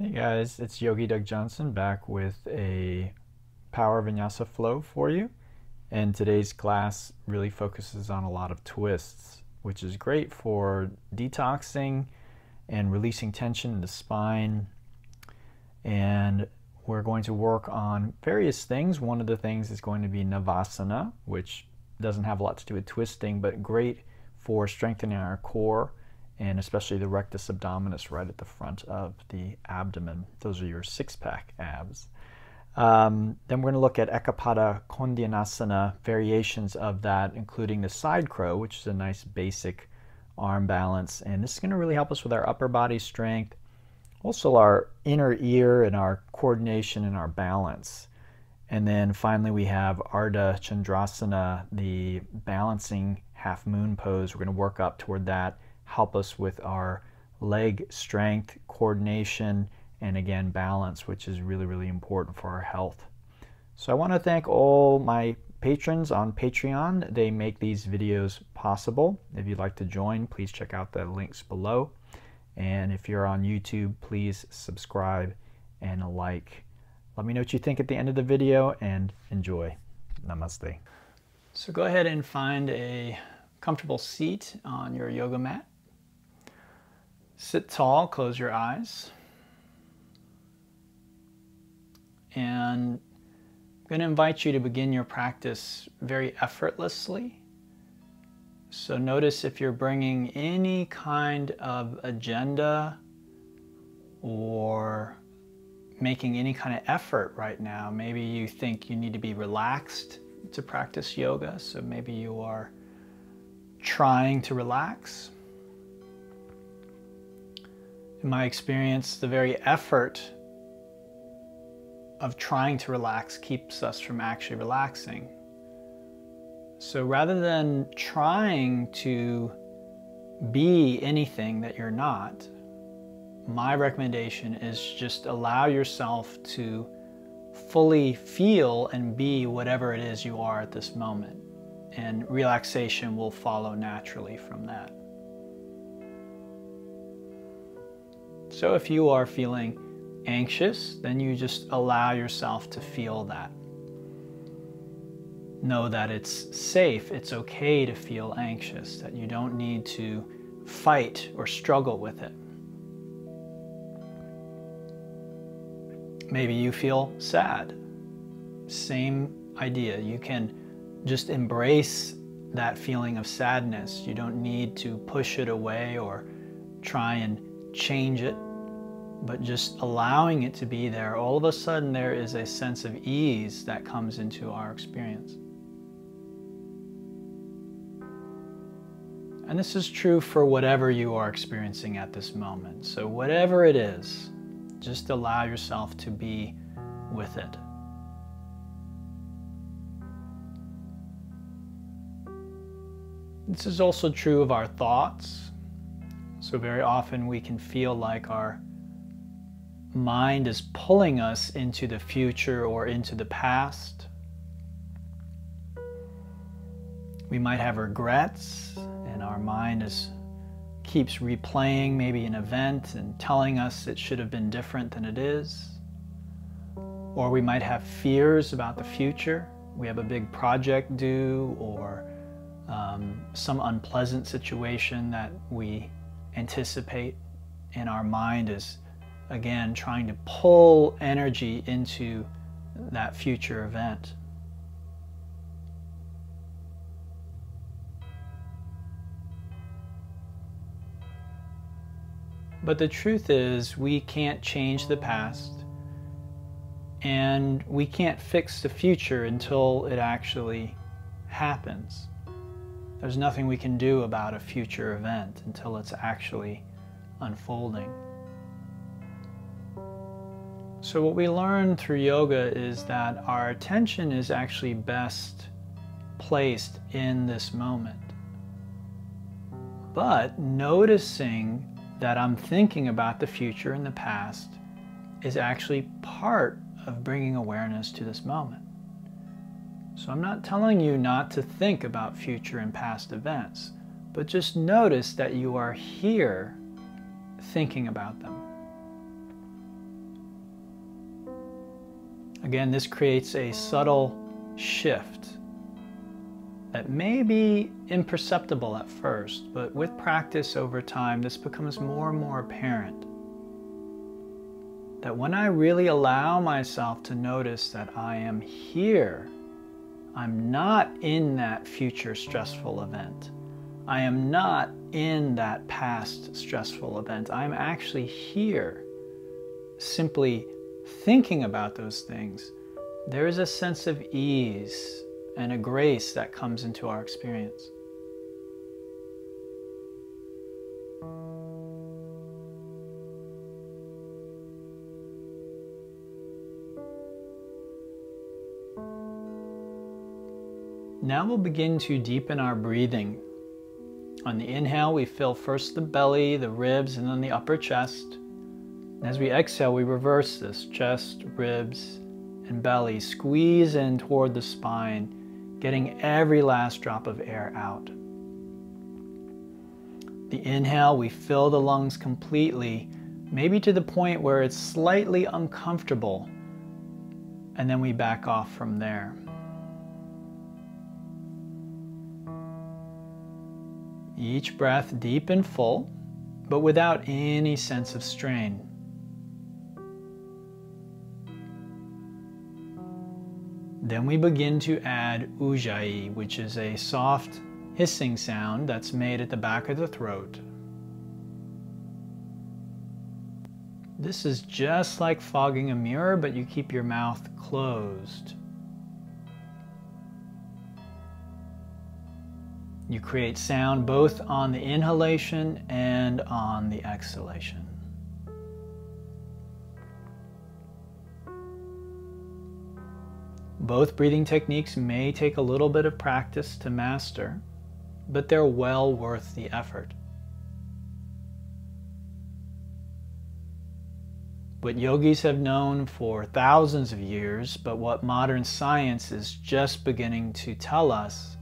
Hey guys, it's Yogi Doug Johnson back with a Power Vinyasa flow for you. And today's class really focuses on a lot of twists, which is great for detoxing and releasing tension in the spine. And we're going to work on various things. One of the things is going to be Navasana, which doesn't have a lot to do with twisting, but great for strengthening our core, and especially the rectus abdominis right at the front of the abdomen. Those are your six-pack abs. Then we're going to look at Eka Pada Koundinyasana, variations of that, including the side crow, which is a nice basic arm balance. And this is going to really help us with our upper body strength, also our inner ear and our coordination and our balance. And then finally we have Ardha Chandrasana, the balancing half moon pose. We're going to work up toward that, help us with our leg strength, coordination, and again balance, which is really, really important for our health. So I want to thank all my patrons on Patreon. They make these videos possible. If you'd like to join, please check out the links below. And if you're on YouTube, please subscribe and like. Let me know what you think at the end of the video and enjoy. Namaste. So go ahead and find a comfortable seat on your yoga mat. Sit tall, close your eyes. And I'm going to invite you to begin your practice very effortlessly. So notice if you're bringing any kind of agenda or making any kind of effort right now. Maybe you think you need to be relaxed to practice yoga, so maybe you are trying to relax. In my experience, the very effort of trying to relax keeps us from actually relaxing. So rather than trying to be anything that you're not, my recommendation is just allow yourself to fully feel and be whatever it is you are at this moment. And relaxation will follow naturally from that. So if you are feeling anxious, then you just allow yourself to feel that. Know that it's safe, it's okay to feel anxious, that you don't need to fight or struggle with it. Maybe you feel sad. Same idea. You can just embrace that feeling of sadness. You don't need to push it away or try and change it, but just allowing it to be there. All of a sudden there is a sense of ease that comes into our experience. And this is true for whatever you are experiencing at this moment. So whatever it is, just allow yourself to be with it. This is also true of our thoughts. So very often we can feel like our mind is pulling us into the future or into the past. We might have regrets, and our mind keeps replaying maybe an event and telling us it should have been different than it is. Or we might have fears about the future. We have a big project due, or some unpleasant situation that we anticipate, and our mind is again trying to pull energy into that future event. But the truth is, we can't change the past, and we can't fix the future until it actually happens. There's nothing we can do about a future event until it's actually unfolding. So what we learn through yoga is that our attention is actually best placed in this moment. But noticing that I'm thinking about the future and the past is actually part of bringing awareness to this moment. So I'm not telling you not to think about future and past events, but just notice that you are here thinking about them. Again, this creates a subtle shift that may be imperceptible at first, but with practice over time, this becomes more and more apparent. That when I really allow myself to notice that I am here, I'm not in that future stressful event. I am not in that past stressful event. I'm actually here, simply thinking about those things. There is a sense of ease and a grace that comes into our experience. Now we'll begin to deepen our breathing. On the inhale, we fill first the belly, the ribs, and then the upper chest. As we exhale, we reverse this: chest, ribs, and belly. Squeeze in toward the spine, getting every last drop of air out. The inhale, we fill the lungs completely, maybe to the point where it's slightly uncomfortable, and then we back off from there. Each breath deep and full, but without any sense of strain. Then we begin to add ujjayi, which is a soft hissing sound that's made at the back of the throat. This is just like fogging a mirror, but you keep your mouth closed. You create sound both on the inhalation and on the exhalation. Both breathing techniques may take a little bit of practice to master, but they're well worth the effort. What yogis have known for thousands of years, but what modern science is just beginning to tell us,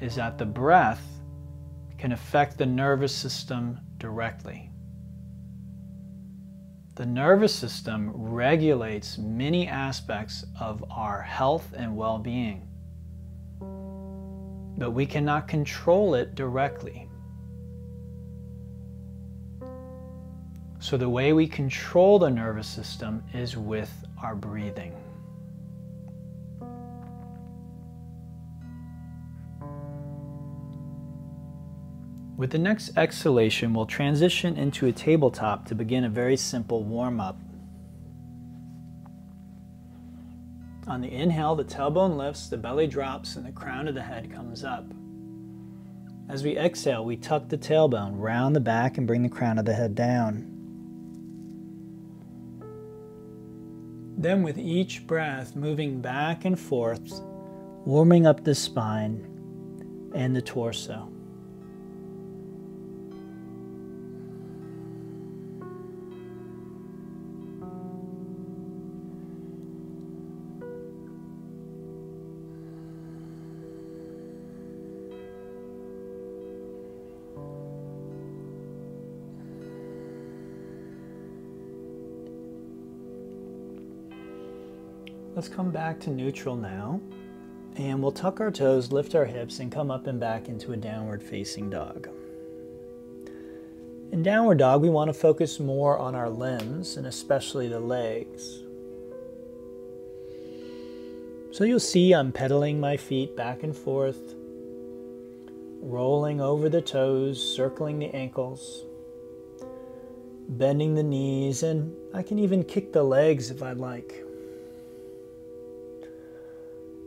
is that the breath can affect the nervous system directly. The nervous system regulates many aspects of our health and well-being, but we cannot control it directly. So the way we control the nervous system is with our breathing. With the next exhalation, we'll transition into a tabletop to begin a very simple warm-up. On the inhale, the tailbone lifts, the belly drops, and the crown of the head comes up. As we exhale, we tuck the tailbone, round the back, and bring the crown of the head down. Then with each breath, moving back and forth, warming up the spine and the torso. Let's come back to neutral now, and we'll tuck our toes, lift our hips, and come up and back into a downward facing dog. In downward dog, we want to focus more on our limbs, and especially the legs. So you'll see I'm pedaling my feet back and forth, rolling over the toes, circling the ankles, bending the knees, and I can even kick the legs if I'd like.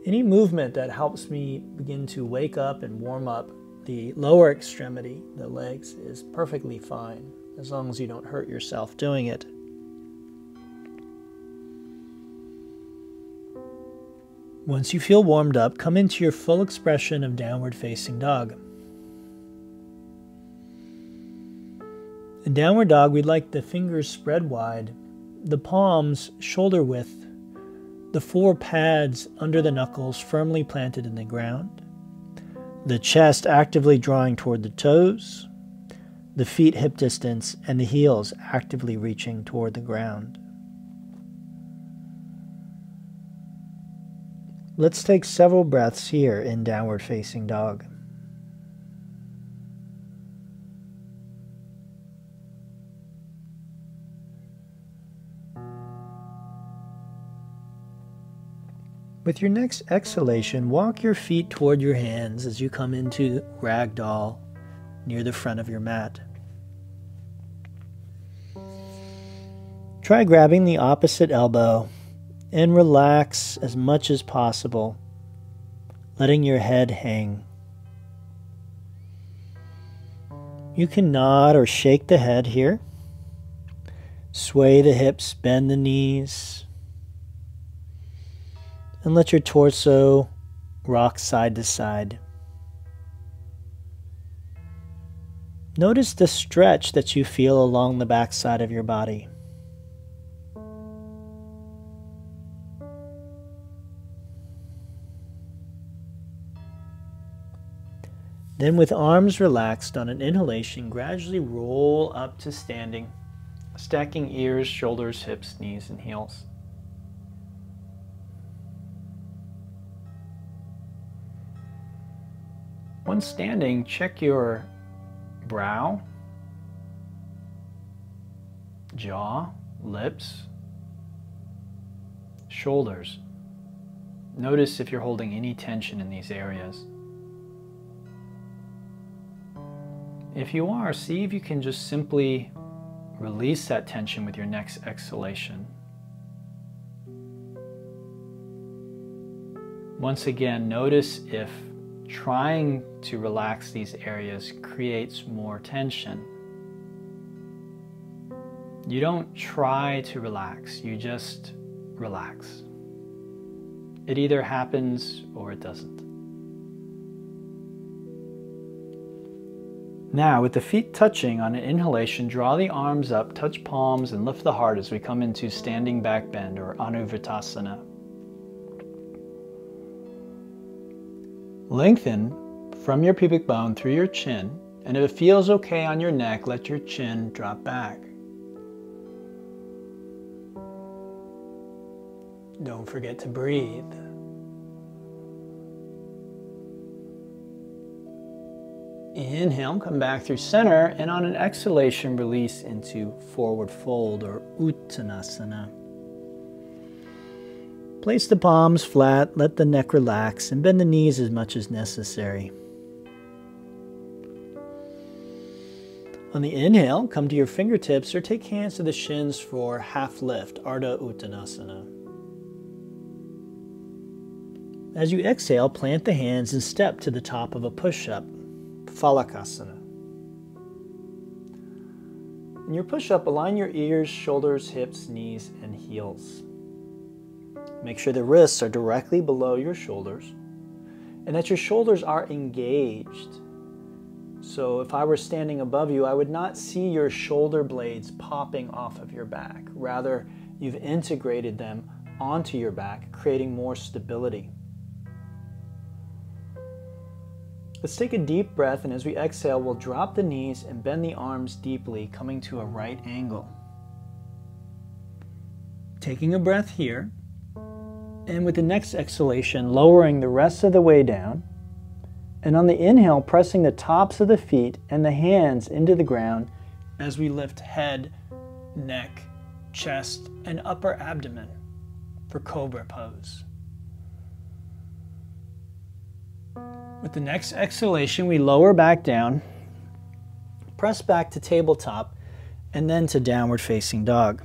Any movement that helps me begin to wake up and warm up the lower extremity, the legs, is perfectly fine, as long as you don't hurt yourself doing it. Once you feel warmed up, come into your full expression of downward facing dog. In downward dog, we'd like the fingers spread wide, the palms shoulder width, the four pads under the knuckles firmly planted in the ground, the chest actively drawing toward the toes, the feet hip distance, and the heels actively reaching toward the ground. Let's take several breaths here in downward facing dog. With your next exhalation, walk your feet toward your hands as you come into ragdoll near the front of your mat. Try grabbing the opposite elbow and relax as much as possible, letting your head hang. You can nod or shake the head here. Sway the hips, bend the knees, and let your torso rock side to side. Notice the stretch that you feel along the back side of your body. Then with arms relaxed on an inhalation, gradually roll up to standing, stacking ears, shoulders, hips, knees, and heels. When standing, check your brow, jaw, lips, shoulders. Notice if you're holding any tension in these areas. If you are, see if you can just simply release that tension with your next exhalation. Once again, notice if trying to relax these areas creates more tension. You don't try to relax, you just relax. It either happens or it doesn't. Now, with the feet touching on an inhalation, draw the arms up, touch palms, and lift the heart as we come into standing back bend or Anuvritasana. Lengthen from your pubic bone through your chin, and if it feels okay on your neck, let your chin drop back. Don't forget to breathe. Inhale, come back through center, and on an exhalation, release into forward fold or Uttanasana. Place the palms flat, let the neck relax, and bend the knees as much as necessary. On the inhale, come to your fingertips or take hands to the shins for half lift, Ardha Uttanasana. As you exhale, plant the hands and step to the top of a push-up, Phalakasana. In your push-up, align your ears, shoulders, hips, knees, and heels. Make sure the wrists are directly below your shoulders and that your shoulders are engaged. So if I were standing above you, I would not see your shoulder blades popping off of your back. Rather, you've integrated them onto your back, creating more stability. Let's take a deep breath, and as we exhale, we'll drop the knees and bend the arms deeply, coming to a right angle. Taking a breath here, and with the next exhalation, lowering the rest of the way down, and on the inhale, pressing the tops of the feet and the hands into the ground as we lift head, neck, chest, and upper abdomen for Cobra pose. With the next exhalation, we lower back down, press back to tabletop, and then to downward facing dog.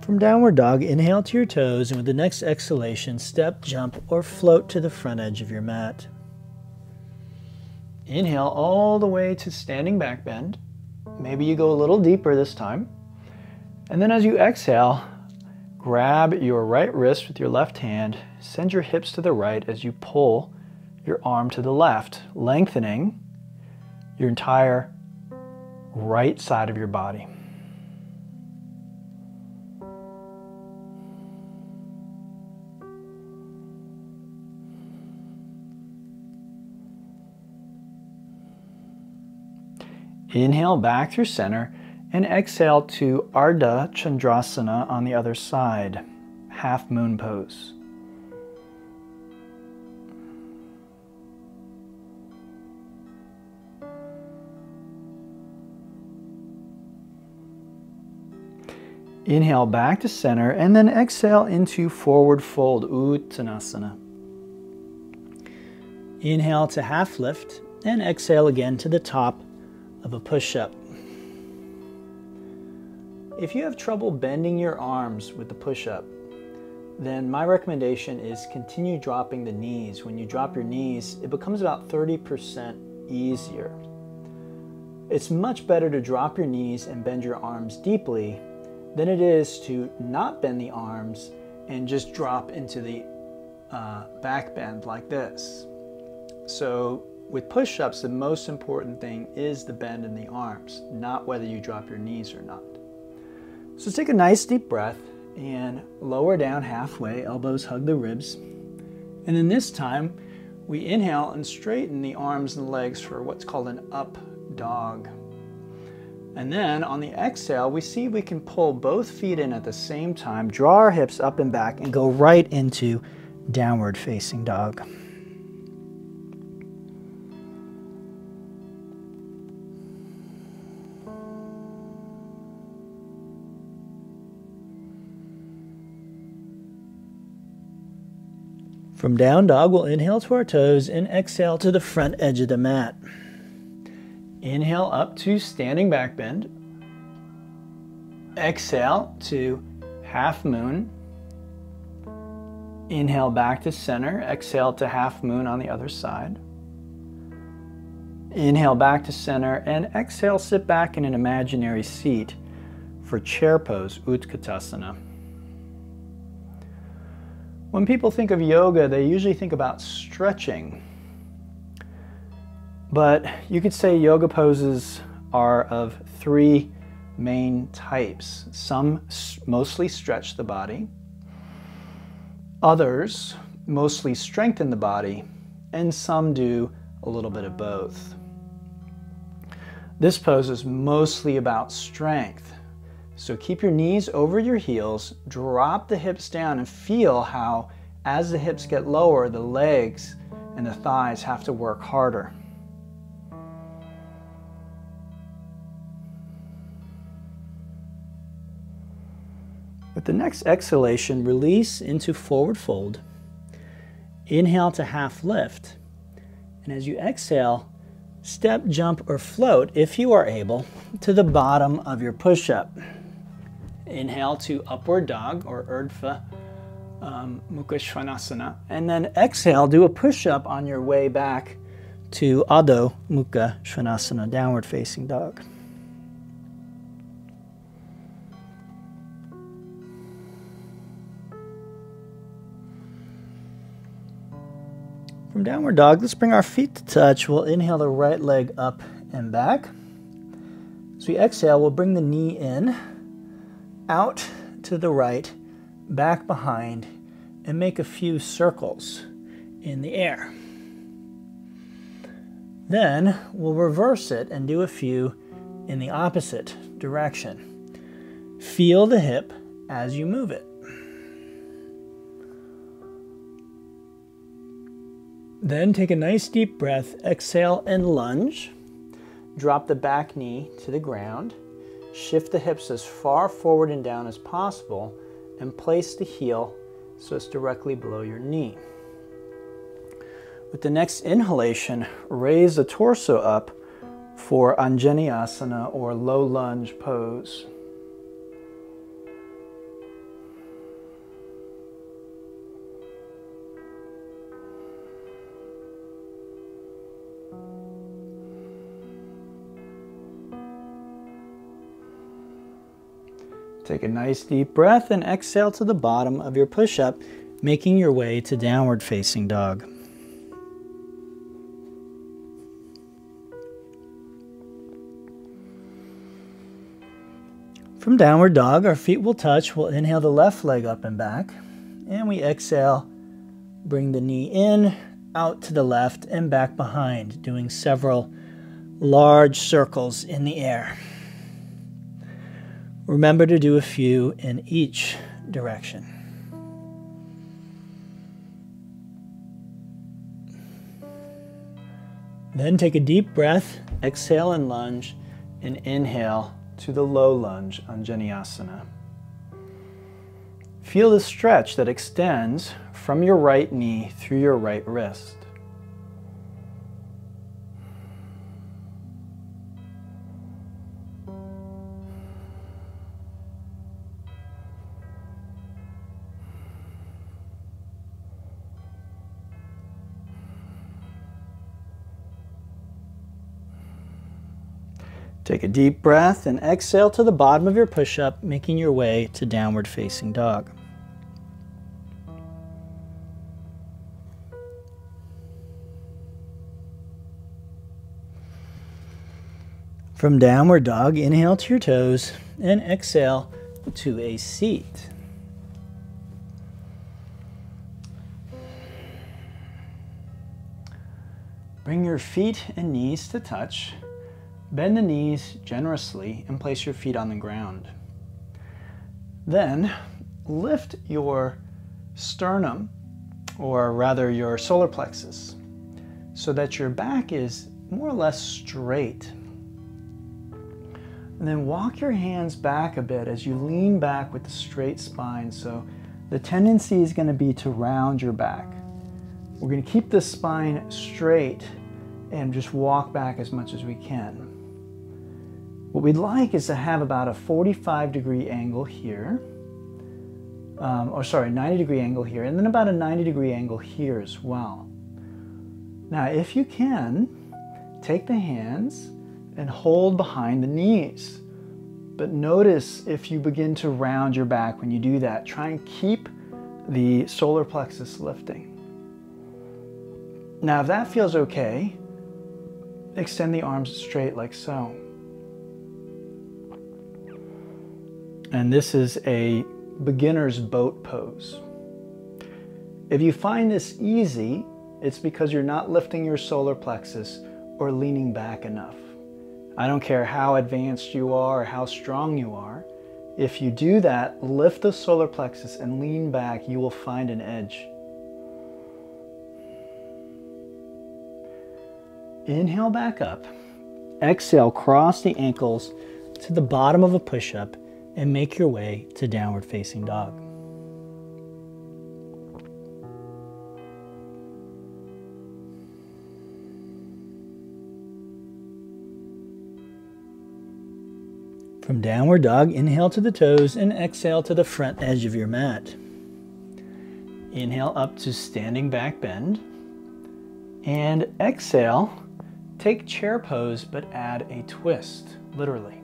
From downward dog, inhale to your toes, and with the next exhalation, step, jump, or float to the front edge of your mat. Inhale all the way to standing back bend. Maybe you go a little deeper this time. And then as you exhale, grab your right wrist with your left hand, send your hips to the right as you pull your arm to the left, lengthening your entire right side of your body. Inhale back through center and exhale to Ardha Chandrasana on the other side, half moon pose. Inhale back to center and then exhale into forward fold, Uttanasana. Inhale to half lift and exhale again to the top of a push-up. If you have trouble bending your arms with the push-up, then my recommendation is continue dropping the knees. When you drop your knees, it becomes about 30% easier. It's much better to drop your knees and bend your arms deeply than it is to not bend the arms and just drop into the back bend like this. So with push-ups, the most important thing is the bend in the arms, not whether you drop your knees or not. So take a nice deep breath and lower down halfway, elbows hug the ribs. And then this time, we inhale and straighten the arms and legs for what's called an up dog. And then on the exhale, we see we can pull both feet in at the same time, draw our hips up and back, and go right into downward facing dog. From down dog, we'll inhale to our toes and exhale to the front edge of the mat. Inhale up to standing back bend. Exhale to half moon. Inhale back to center. Exhale to half moon on the other side. Inhale back to center and exhale, sit back in an imaginary seat for chair pose, Utkatasana. When people think of yoga, they usually think about stretching. But you could say yoga poses are of three main types. Some mostly stretch the body, others mostly strengthen the body, and some do a little bit of both. This pose is mostly about strength. So keep your knees over your heels, drop the hips down, and feel how as the hips get lower, the legs and the thighs have to work harder. With the next exhalation, release into forward fold. Inhale to half lift. And as you exhale, step, jump, or float, if you are able, to the bottom of your push-up. Inhale to upward dog, or Urdhva Mukha Svanasana. And then exhale, do a push-up on your way back to Adho Mukha Svanasana, downward facing dog. From downward dog, let's bring our feet to touch. We'll inhale the right leg up and back. As we exhale, we'll bring the knee in, out to the right, back behind, and make a few circles in the air. Then we'll reverse it and do a few in the opposite direction. Feel the hip as you move it. Then take a nice deep breath, exhale and lunge. Drop the back knee to the ground. Shift the hips as far forward and down as possible and place the heel so it's directly below your knee. With the next inhalation, raise the torso up for Anjaneyasana or low lunge pose. Take a nice deep breath and exhale to the bottom of your push-up, making your way to downward facing dog. From downward dog, our feet will touch. We'll inhale the left leg up and back, and we exhale, bring the knee in, out to the left and back behind, doing several large circles in the air. Remember to do a few in each direction. Then take a deep breath, exhale and lunge, and inhale to the low lunge, Anjaneyasana. Feel the stretch that extends from your right knee through your right wrist. Take a deep breath and exhale to the bottom of your push-up, making your way to downward facing dog. From downward dog, inhale to your toes and exhale to a seat. Bring your feet and knees to touch. Bend the knees generously and place your feet on the ground. Then lift your sternum, or rather your solar plexus, so that your back is more or less straight. And then walk your hands back a bit as you lean back with the straight spine. So the tendency is going to be to round your back. We're going to keep the spine straight and just walk back as much as we can. What we'd like is to have about a 45-degree angle here, 90-degree angle here, and then about a 90-degree angle here as well. Now, if you can, take the hands and hold behind the knees. But notice if you begin to round your back when you do that, try and keep the solar plexus lifting. Now, if that feels okay, extend the arms straight like so. And this is a beginner's boat pose. If you find this easy, it's because you're not lifting your solar plexus or leaning back enough. I don't care how advanced you are or how strong you are. If you do that, lift the solar plexus and lean back, you will find an edge. Inhale back up. Exhale, cross the ankles to the bottom of a push-up and make your way to downward facing dog. From downward dog, inhale to the toes and exhale to the front edge of your mat. Inhale up to standing back bend. And exhale, take chair pose but add a twist, literally.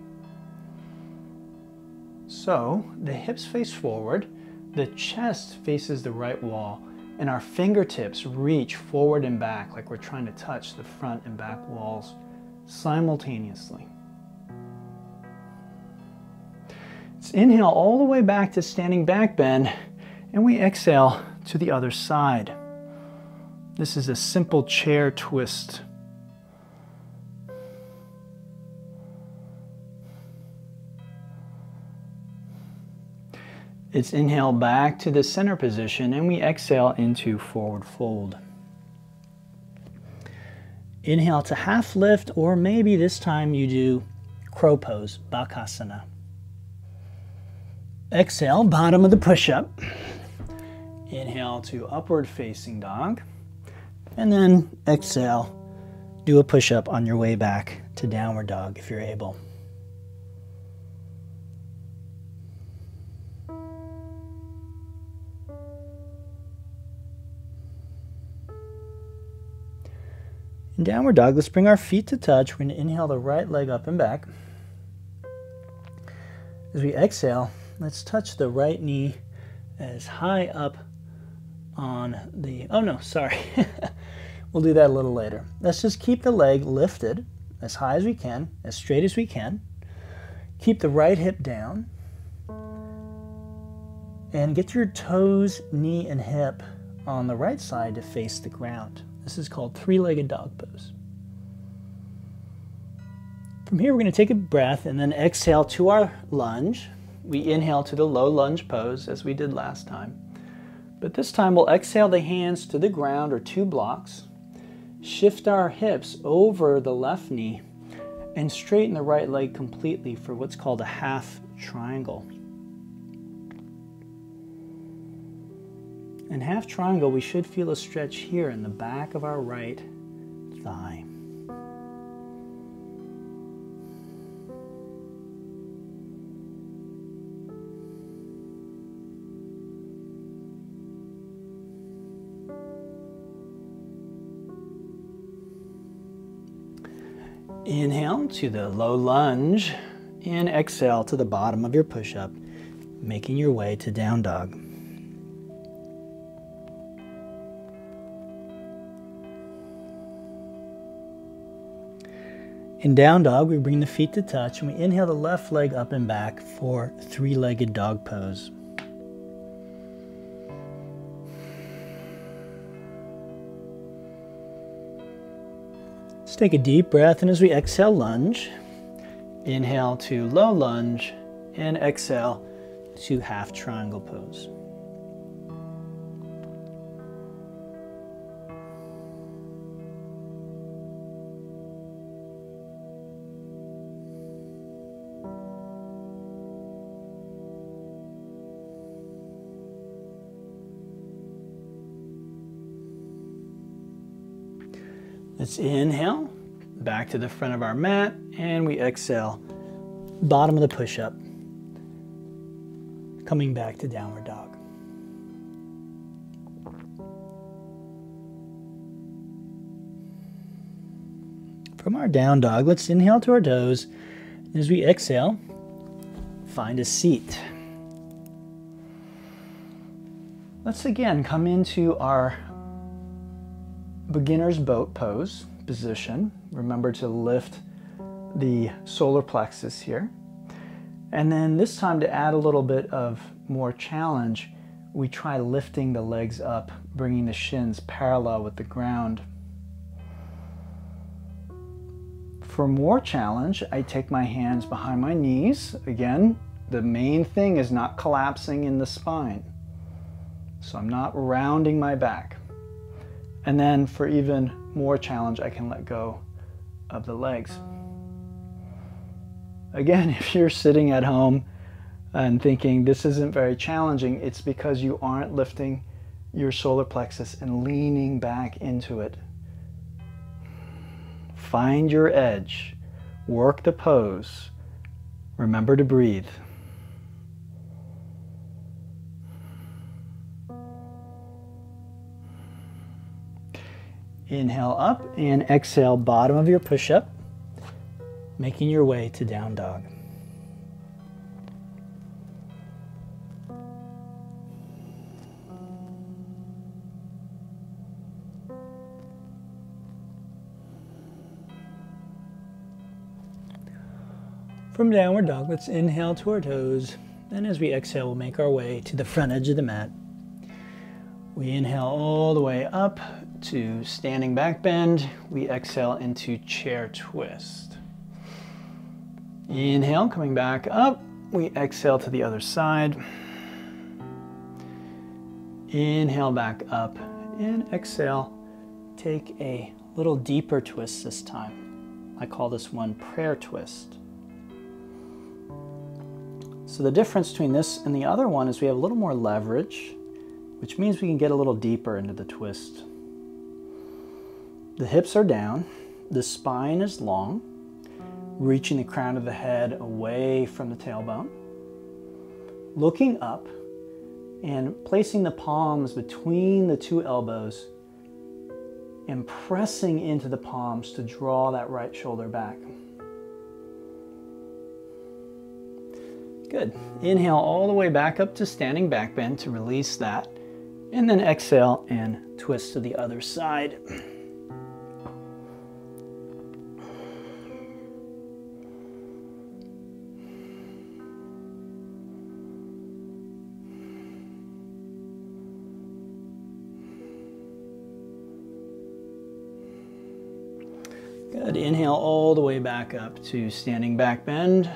So the hips face forward, the chest faces the right wall, and our fingertips reach forward and back like we're trying to touch the front and back walls simultaneously. Let's inhale all the way back to standing back bend, and we exhale to the other side. This is a simple chair twist. It's inhale back to the center position, and we exhale into forward fold. Inhale to half lift, or maybe this time you do crow pose, Bakasana. Exhale, bottom of the push-up. Inhale to upward facing dog. And then exhale, do a push-up on your way back to downward dog if you're able. In downward dog, let's bring our feet to touch. We're going to inhale the right leg up and back. As we exhale, let's touch the right knee as high up on the, we'll do that a little later. Let's just keep the leg lifted as high as we can, as straight as we can. Keep the right hip down. And get your toes, knee, and hip on the right side to face the ground. This is called three-legged dog pose. From here, we're going to take a breath and then exhale to our lunge. We inhale to the low lunge pose as we did last time. But this time we'll exhale the hands to the ground or 2 blocks. Shift our hips over the left knee and straighten the right leg completely for what's called a half triangle. In half triangle, we should feel a stretch here in the back of our right thigh. Inhale to the low lunge and exhale to the bottom of your push-up, making your way to down dog. In down dog, we bring the feet to touch and we inhale the left leg up and back for 3-legged dog pose. Let's take a deep breath, and as we exhale, lunge. Inhale to low lunge and exhale to half triangle pose. Let's inhale back to the front of our mat, and we exhale, bottom of the push-up, coming back to downward dog. From our down dog, let's inhale to our toes. As we exhale, find a seat. Let's again come into our beginner's boat pose position. Remember to lift the solar plexus here. And then this time, to add a little bit of more challenge, we try lifting the legs up, bringing the shins parallel with the ground. For more challenge, I take my hands behind my knees. Again, the main thing is not collapsing in the spine. So I'm not rounding my back. And then for even more challenge, I can let go of the legs. Again, if you're sitting at home and thinking this isn't very challenging, it's because you aren't lifting your solar plexus and leaning back into it. Find your edge, work the pose, remember to breathe. Inhale up and exhale, bottom of your push-up, making your way to down dog. From downward dog, let's inhale to our toes, and as we exhale, we'll make our way to the front edge of the mat. We inhale all the way up to standing back bend. We exhale into chair twist. Inhale, coming back up. We exhale to the other side. Inhale back up and exhale. Take a little deeper twist this time. I call this one prayer twist. So the difference between this and the other one is we have a little more leverage, which means we can get a little deeper into the twist. The hips are down, the spine is long, reaching the crown of the head away from the tailbone. Looking up and placing the palms between the 2 elbows and pressing into the palms to draw that right shoulder back. Good. Inhale all the way back up to standing back bend to release that. And then exhale and twist to the other side. Good. Good. Inhale all the way back up to standing back bend,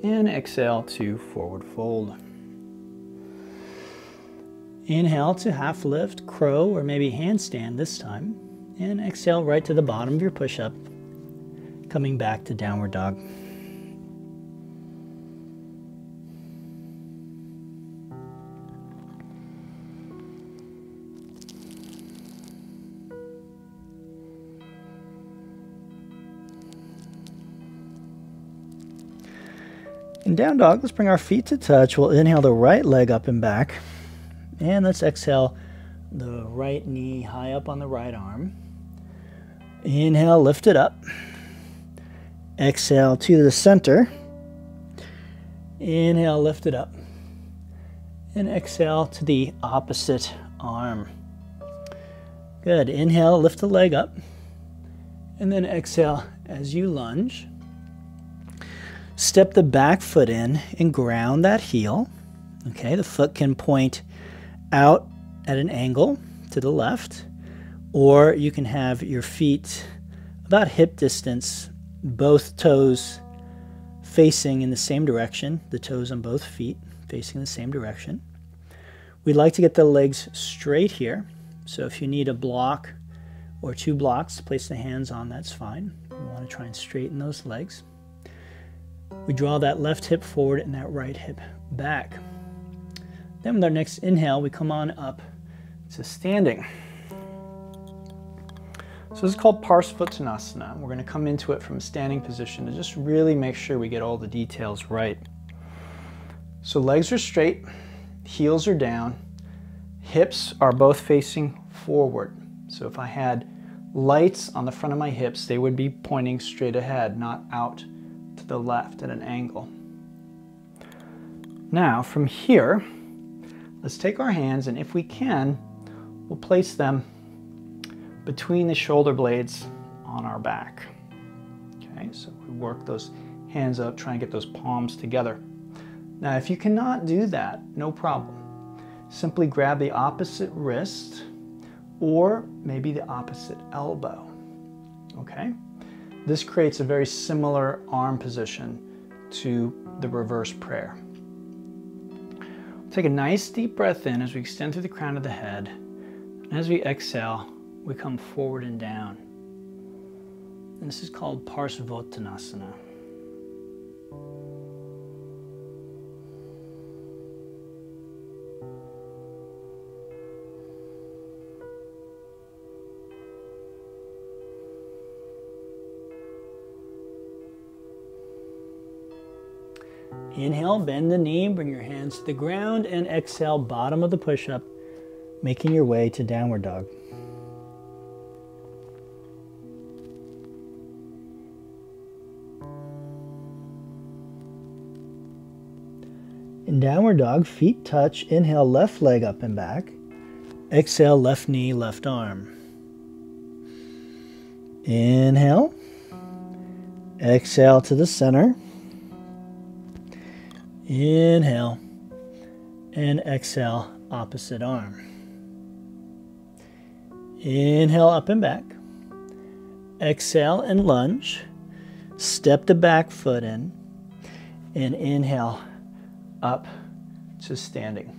and exhale to forward fold. Inhale to half lift, crow, or maybe handstand this time, and exhale right to the bottom of your push-up, coming back to downward dog. In down dog, let's bring our feet to touch. We'll inhale the right leg up and back. And let's exhale the right knee high up on the right arm. Inhale, lift it up. Exhale to the center. Inhale, lift it up. And exhale to the opposite arm. Good. Inhale, lift the leg up. And then exhale as you lunge. Step the back foot in and ground that heel. Okay, the foot can point out at an angle to the left, or you can have your feet about hip distance, both toes facing in the same direction, the toes on both feet facing the same direction. We'd like to get the legs straight here, so if you need a block or two blocks to place the hands on, that's fine. We want to try and straighten those legs. We draw that left hip forward and that right hip back. Then with our next inhale, we come on up to standing. So this is called Parsvottanasana. We're going to come into it from a standing position to just really make sure we get all the details right. So legs are straight, heels are down, hips are both facing forward. So if I had lights on the front of my hips, they would be pointing straight ahead, not out to the left at an angle. Now from here, let's take our hands, and if we can, we'll place them between the shoulder blades on our back. Okay, so we work those hands up, try and get those palms together. Now if you cannot do that, no problem. Simply grab the opposite wrist or maybe the opposite elbow. Okay? This creates a very similar arm position to the reverse prayer. Take a nice deep breath in as we extend through the crown of the head. And as we exhale, we come forward and down. And this is called Parsvottanasana. Inhale, bend the knee, bring your hands to the ground, and exhale, bottom of the push-up, making your way to downward dog. In downward dog, feet touch. Inhale, left leg up and back. Exhale, left knee, left arm. Inhale. Exhale to the center. Inhale. And exhale, opposite arm. Inhale, up and back. Exhale and lunge. Step the back foot in. And inhale, up to standing.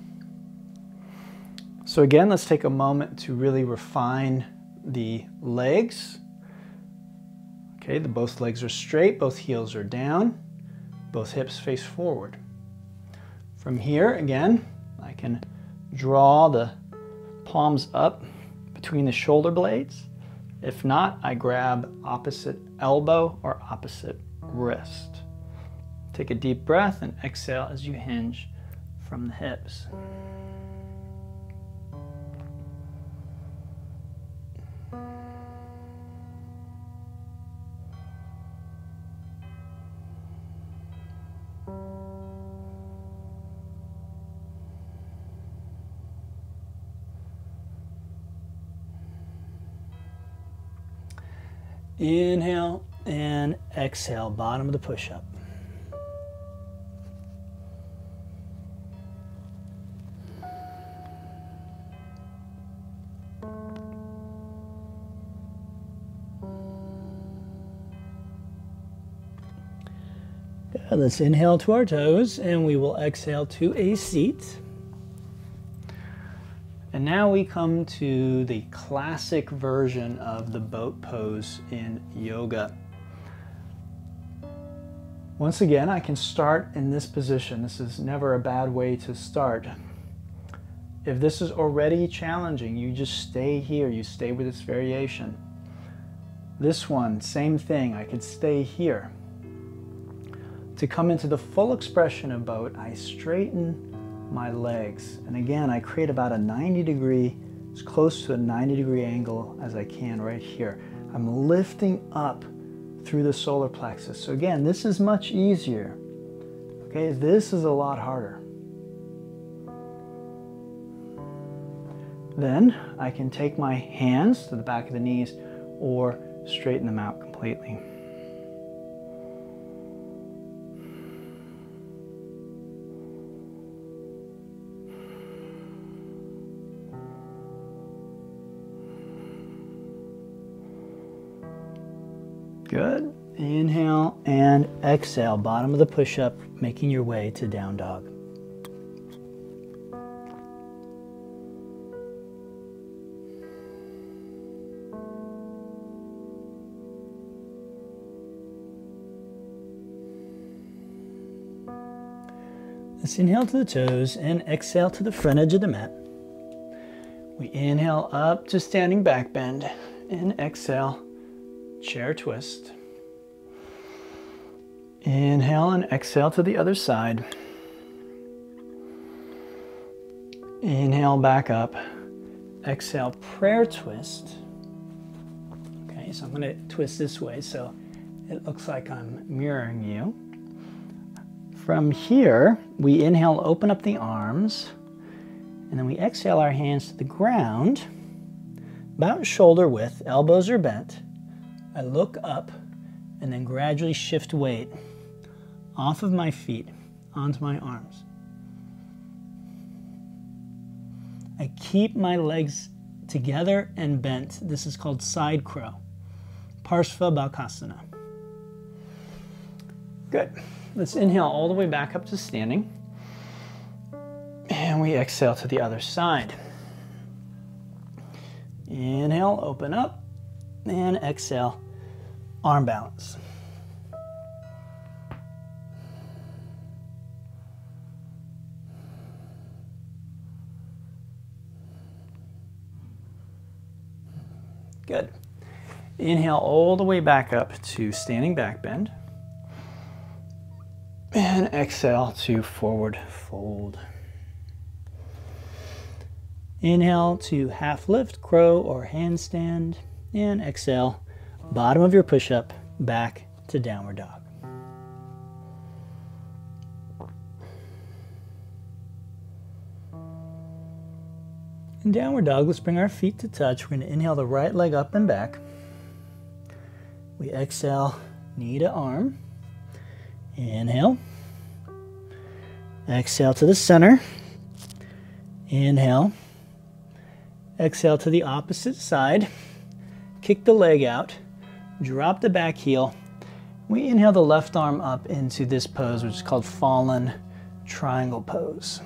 So again, let's take a moment to really refine the legs. Okay, both legs are straight, both heels are down, both hips face forward. From here, again, I can draw the palms up between the shoulder blades. If not, I grab opposite elbow or opposite wrist. Take a deep breath and exhale as you hinge from the hips. Inhale and exhale, bottom of the push-up. Good. Let's inhale to our toes, and we will exhale to a seat. And now we come to the classic version of the boat pose in yoga. Once again, I can start in this position. This is never a bad way to start. If this is already challenging, you just stay here. You stay with this variation. This one, same thing. I could stay here. To come into the full expression of boat, I straighten my legs. And again, I create about a 90 degree, as close to a 90 degree angle as I can right here. I'm lifting up through the solar plexus. So again, this is much easier. Okay, this is a lot harder. Then I can take my hands to the back of the knees or straighten them out completely. Good. Inhale and exhale. Bottom of the push-up, making your way to down dog. Let's inhale to the toes and exhale to the front edge of the mat. We inhale up to standing back bend and exhale, chair twist. Inhale and exhale to the other side. Inhale back up. Exhale, prayer twist. Okay, so I'm going to twist this way so it looks like I'm mirroring you. From here, we inhale, open up the arms, and then we exhale our hands to the ground, about shoulder width, elbows are bent. I look up and then gradually shift weight off of my feet onto my arms. I keep my legs together and bent. This is called side crow. Parsva Bakasana. Good. Let's inhale all the way back up to standing. And we exhale to the other side. Inhale, open up, and exhale, arm balance. Good. Inhale all the way back up to standing back bend. And exhale to forward fold. Inhale to half lift, crow or handstand, and exhale, bottom of your push-up, back to downward dog. In downward dog, let's bring our feet to touch. We're going to inhale the right leg up and back. We exhale, knee to arm. Inhale. Exhale to the center. Inhale. Exhale to the opposite side. Kick the leg out. Drop the back heel. We inhale the left arm up into this pose, which is called fallen triangle pose.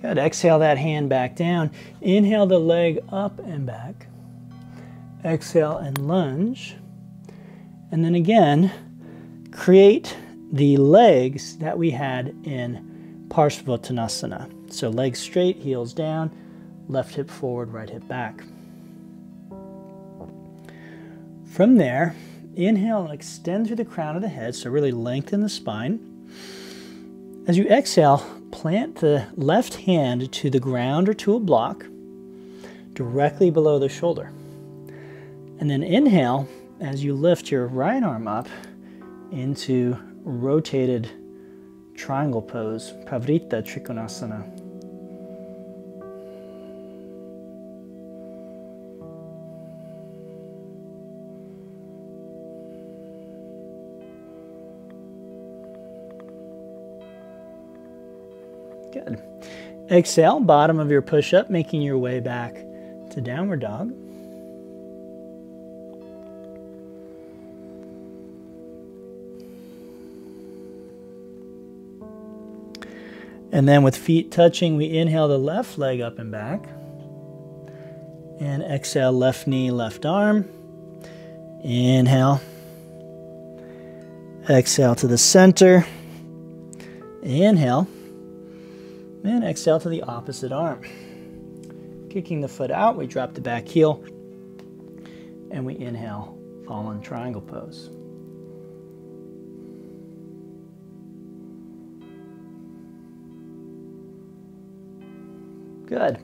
Good. Exhale that hand back down. Inhale the leg up and back. Exhale and lunge. And then again, create the legs that we had in Parsvottanasana. So legs straight, heels down, left hip forward, right hip back. From there, inhale and extend through the crown of the head, so really lengthen the spine. As you exhale, plant the left hand to the ground or to a block directly below the shoulder. And then inhale as you lift your right arm up into rotated triangle pose, Parivrtta Trikonasana. Good. Exhale, bottom of your push-up, making your way back to downward dog. And then with feet touching, we inhale the left leg up and back. And exhale, left knee, left arm. Inhale. Exhale to the center. Inhale. And exhale to the opposite arm. Kicking the foot out, we drop the back heel. And we inhale, fallen triangle pose. Good.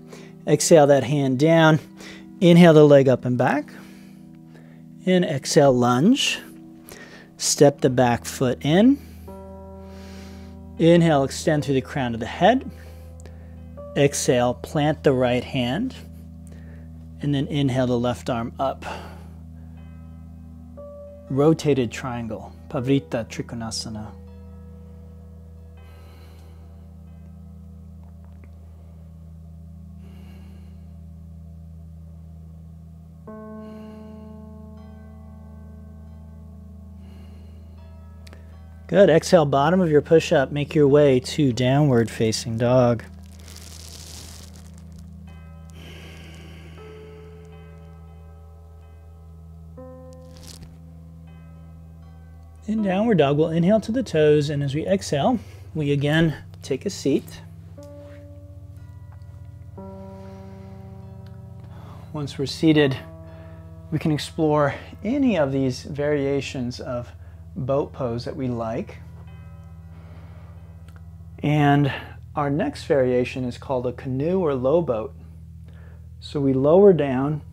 Exhale that hand down. Inhale the leg up and back. And exhale, lunge. Step the back foot in. Inhale, extend through the crown of the head. Exhale, plant the right hand. And then inhale the left arm up. Rotated triangle, Parivrtta Trikonasana. Good. Exhale, bottom of your push-up. Make your way to downward facing dog. In downward dog, we'll inhale to the toes, and as we exhale, we again take a seat. Once we're seated, we can explore any of these variations of boat pose that we like. And our next variation is called a canoe or low boat. So we lower down,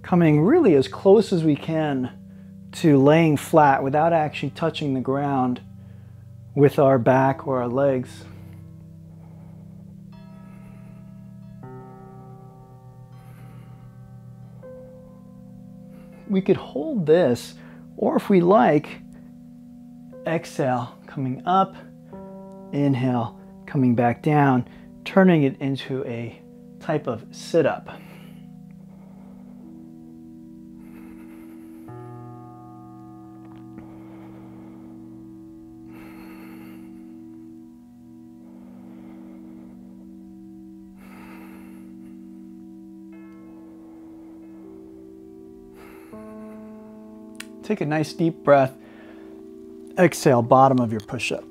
coming really as close as we can to laying flat without actually touching the ground with our back or our legs. We could hold this, or if we like, exhale, coming up, inhale, coming back down, turning it into a type of sit-up. Take a nice deep breath. Exhale, bottom of your push-up.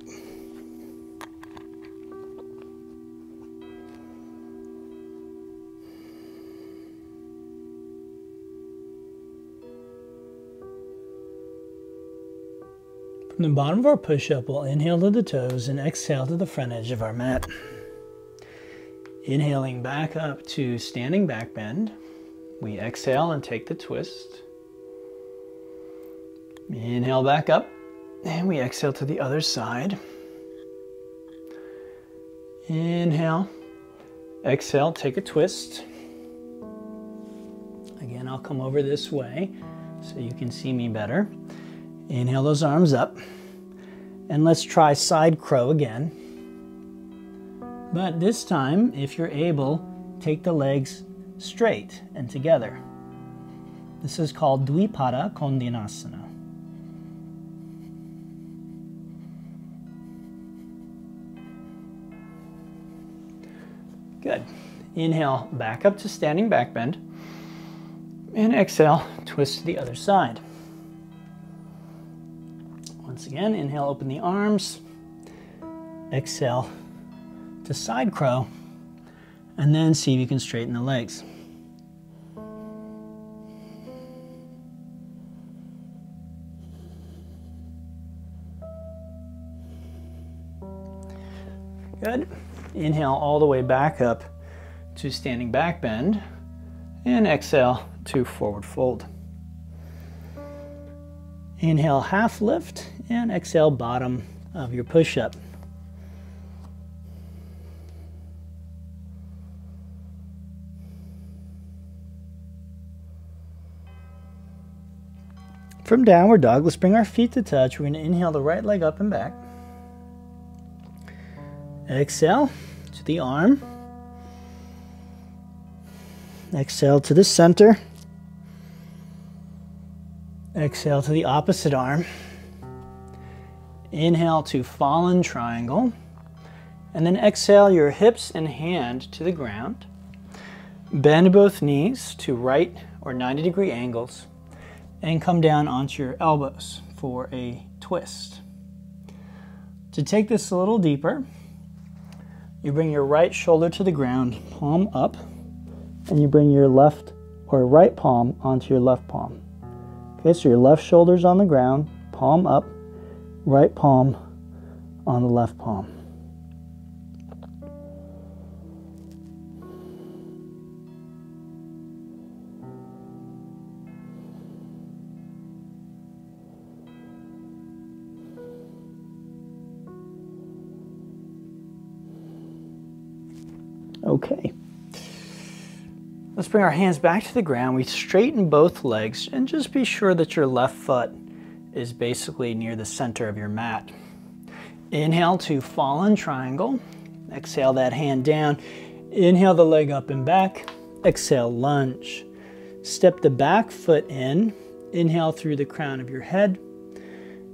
From the bottom of our push-up, we'll inhale to the toes and exhale to the front edge of our mat. Inhaling back up to standing back bend. We exhale and take the twist. Inhale back up, and we exhale to the other side. Inhale, exhale, take a twist. Again, I'll come over this way so you can see me better. Inhale those arms up, and let's try side crow again. But this time, if you're able, take the legs straight and together. This is called Dwi Pada Koundinyasana. Good. Inhale, back up to standing back bend. And exhale, twist to the other side. Once again, inhale, open the arms. Exhale to side crow. And then see if you can straighten the legs. Good. Inhale all the way back up to standing back bend, and exhale to forward fold. Inhale, half lift, and exhale, bottom of your push-up. From downward dog, let's bring our feet to touch. We're going to inhale the right leg up and back. Exhale to the arm. Exhale to the center. Exhale to the opposite arm. Inhale to fallen triangle. And then exhale your hips and hand to the ground. Bend both knees to right or 90-degree angles and come down onto your elbows for a twist. To take this a little deeper, you bring your right shoulder to the ground, palm up, and you bring your left or right palm onto your left palm. Okay, so your left shoulder's on the ground, palm up, right palm on the left palm. Okay. Let's bring our hands back to the ground. We straighten both legs and just be sure that your left foot is basically near the center of your mat. Inhale to fallen triangle. Exhale that hand down. Inhale the leg up and back. Exhale, lunge. Step the back foot in. Inhale through the crown of your head.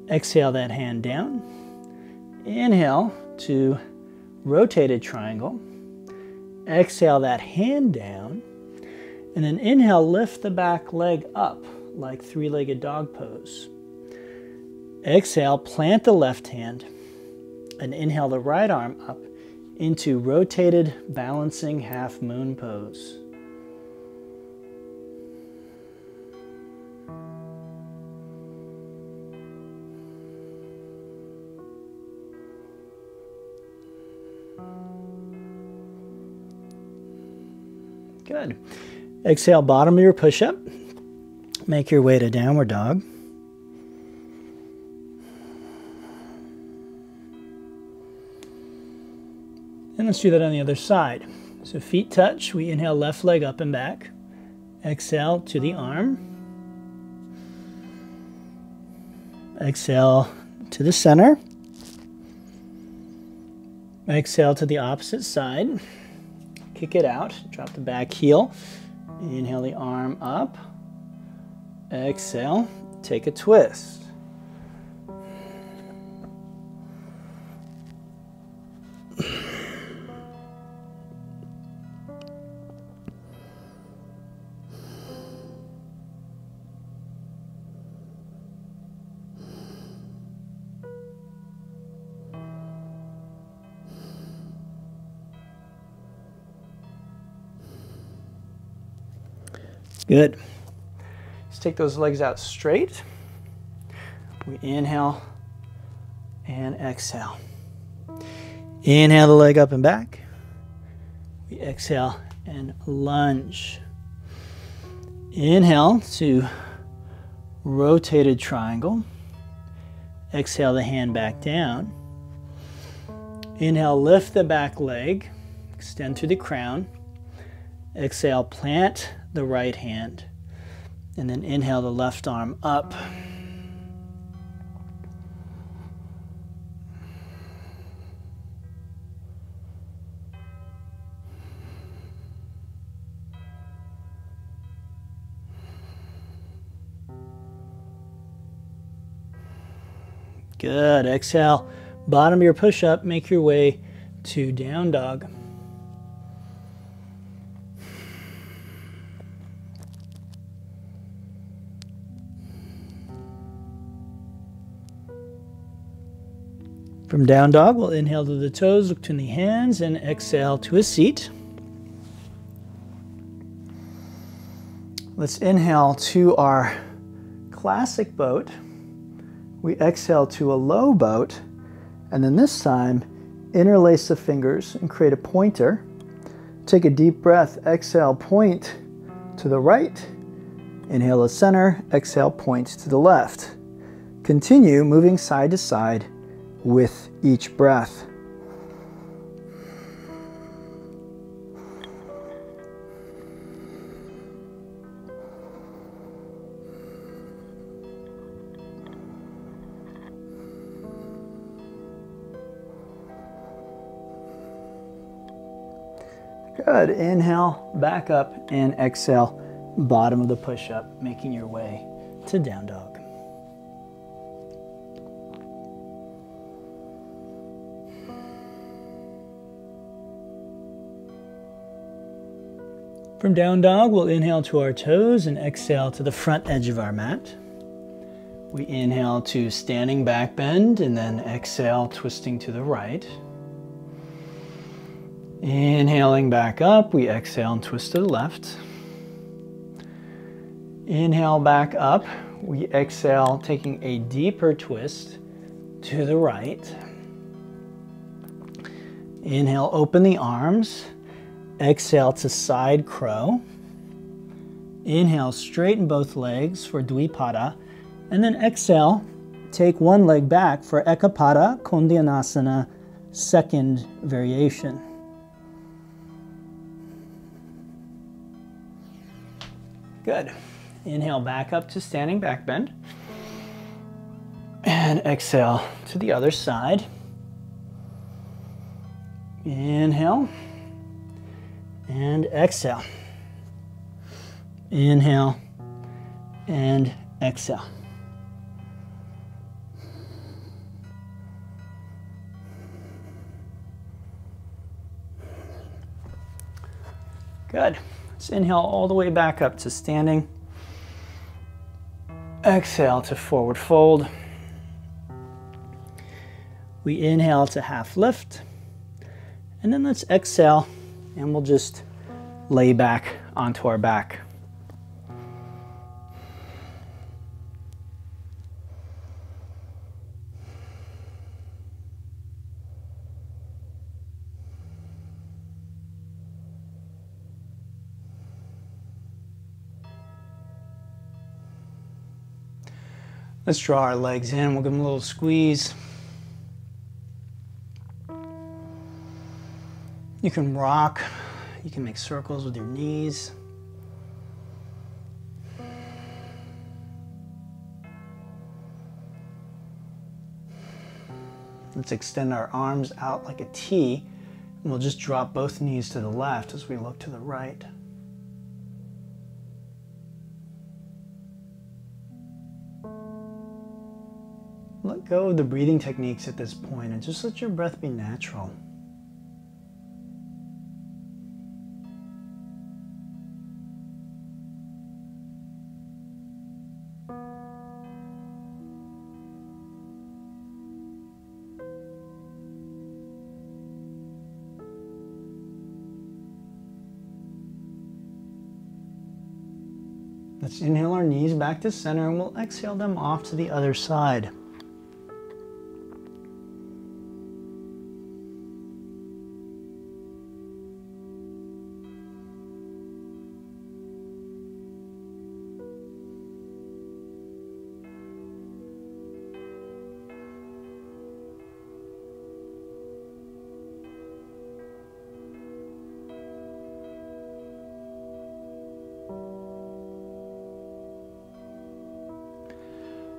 Exhale that hand down. Inhale to rotated triangle. Exhale that hand down. And then inhale, lift the back leg up like three-legged dog pose. Exhale, plant the left hand. And inhale the right arm up into rotated balancing half moon pose. Good. Exhale, bottom of your push-up. Make your way to downward dog. And let's do that on the other side. So feet touch. We inhale, left leg up and back. Exhale to the arm. Exhale to the center. Exhale to the opposite side. Kick it out. Drop the back heel. Inhale the arm up. Exhale. Take a twist. Good. Let's take those legs out straight. We inhale and exhale. Inhale the leg up and back. We exhale and lunge. Inhale to rotated triangle. Exhale the hand back down. Inhale, lift the back leg. Extend through the crown. Exhale, plant the right hand, and then inhale the left arm up. Good. Exhale, bottom of your push-up, make your way to down dog. From down dog, we'll inhale to the toes, look between the hands, and exhale to a seat. Let's inhale to our classic boat. We exhale to a low boat, and then this time, interlace the fingers and create a pointer. Take a deep breath, exhale, point to the right. Inhale to center, exhale, point to the left. Continue moving side to side with each breath. Good. Inhale, back up, and exhale, bottom of the push-up, making your way to down dog. From down dog, we'll inhale to our toes and exhale to the front edge of our mat. We inhale to standing back bend and then exhale, twisting to the right. Inhaling back up, we exhale and twist to the left. Inhale back up, we exhale, taking a deeper twist to the right. Inhale, open the arms. Exhale to side crow. Inhale, straighten both legs for Dwi Pada. And then exhale, take one leg back for Eka Pada Koundinyasana, second variation. Good. Inhale back up to standing back bend. And exhale to the other side. Inhale. And exhale. Inhale. And exhale. Good. Let's inhale all the way back up to standing. Exhale to forward fold. We inhale to half lift. And then let's exhale and we'll just lay back onto our back. Let's draw our legs in. We'll give them a little squeeze. You can rock. You can make circles with your knees. Let's extend our arms out like a T, and we'll just drop both knees to the left as we look to the right. Let go of the breathing techniques at this point and just let your breath be natural. Let's inhale our knees back to center and we'll exhale them off to the other side.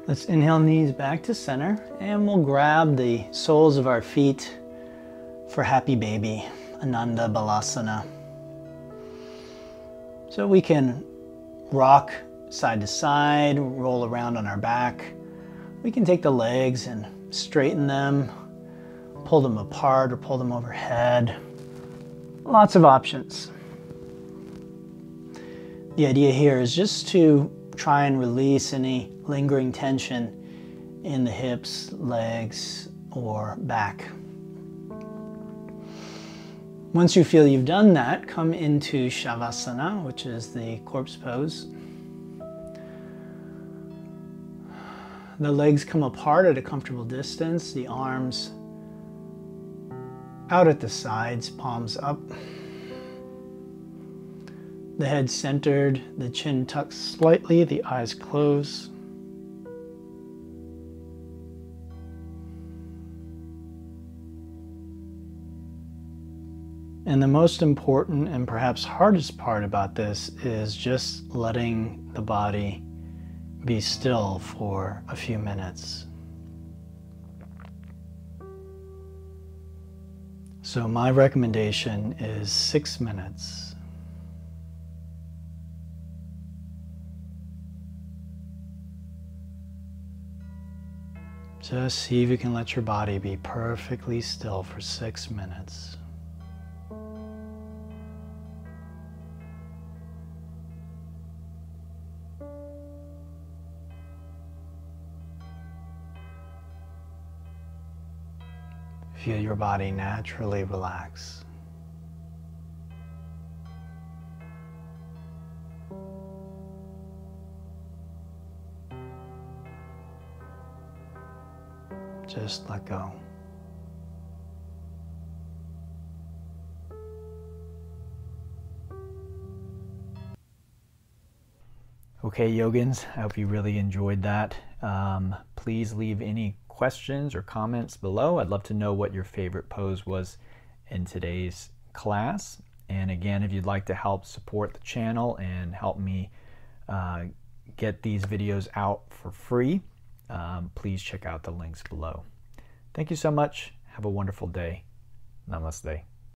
Let's inhale, knees back to center, and we'll grab the soles of our feet for Happy Baby, Ananda Balasana. So we can rock side to side, roll around on our back. We can take the legs and straighten them, pull them apart or pull them overhead. Lots of options. The idea here is just to try and release any lingering tension in the hips, legs, or back. Once you feel you've done that, come into Savasana, which is the corpse pose. The legs come apart at a comfortable distance, the arms out at the sides, palms up. The head centered, the chin tucked slightly, the eyes closed. And the most important and perhaps hardest part about this is just letting the body be still for a few minutes. So my recommendation is 6 minutes. Just see if you can let your body be perfectly still for 6 minutes. Feel your body naturally relax. Just let go. Okay, yogins, I hope you really enjoyed that. Please leave any questions or comments below. I'd love to know what your favorite pose was in today's class. And again, if you'd like to help support the channel and help me get these videos out for free, please check out the links below. Thank you so much. Have a wonderful day. Namaste.